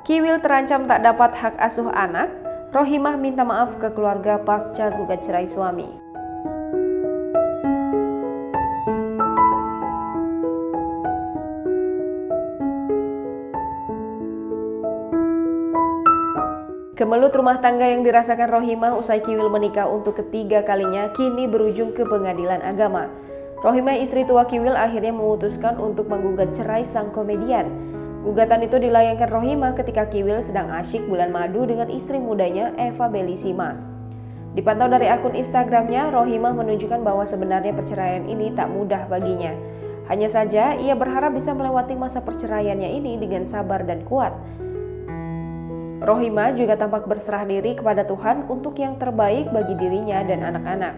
Kiwil terancam tak dapat hak asuh anak, Rohimah minta maaf ke keluarga pasca gugat cerai suami. Kemelut rumah tangga yang dirasakan Rohimah usai Kiwil menikah untuk ketiga kalinya kini berujung ke pengadilan agama. Rohimah, istri tua Kiwil, akhirnya memutuskan untuk menggugat cerai sang komedian. Gugatan itu dilayangkan Rohimah ketika Kiwil sedang asyik bulan madu dengan istri mudanya Eva Belisima. Dipantau dari akun Instagramnya, Rohimah menunjukkan bahwa sebenarnya perceraian ini tak mudah baginya. Hanya saja ia berharap bisa melewati masa perceraiannya ini dengan sabar dan kuat. Rohimah juga tampak berserah diri kepada Tuhan untuk yang terbaik bagi dirinya dan anak-anak.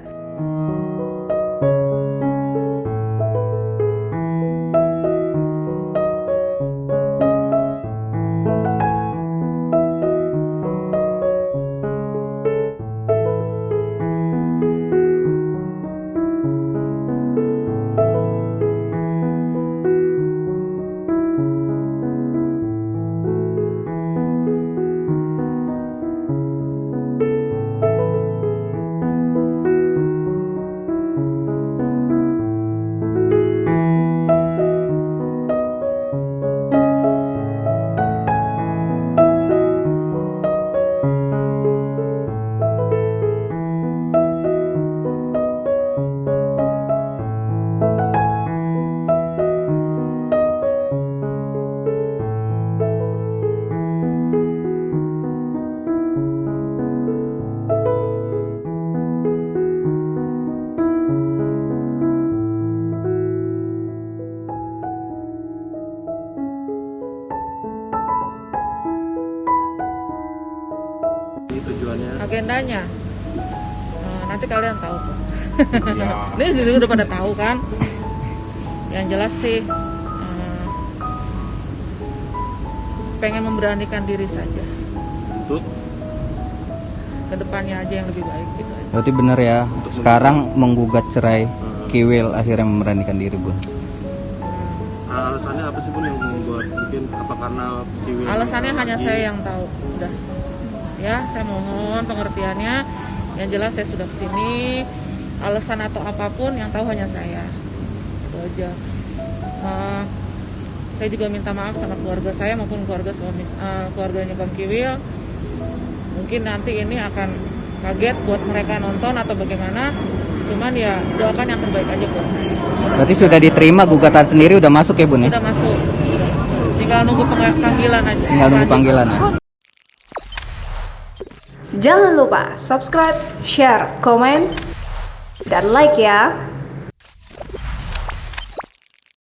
Tujuannya, agendanya nanti kalian tahu kok. Ini udah pada tahu kan. Yang jelas sih pengen memberanikan diri saja untuk kedepannya aja yang lebih baik gitu aja. Berarti benar ya, sekarang menggugat cerai Kiwil akhirnya memberanikan diri, Bun. Alasannya apa sih, Bun, yang membuat, mungkin apa karena Kiwil? Alasannya hanya saya yang tahu. Udah ya, saya mohon pengertiannya. Yang jelas saya sudah kesini, alasan atau apapun yang tahu hanya saya. Itu aja. Saya juga minta maaf sama keluarga saya maupun keluarga suami, keluarganya Bang Kiwil. Mungkin nanti ini akan kaget buat mereka nonton atau bagaimana. Cuman ya doakan yang terbaik aja buat saya. Berarti sudah diterima gugatan sendiri, udah masuk ya, Bun ya? Sudah masuk. Tinggal nunggu panggilan aja. Tinggal nunggu panggilan ya. Jangan lupa subscribe, share, komen, dan like ya.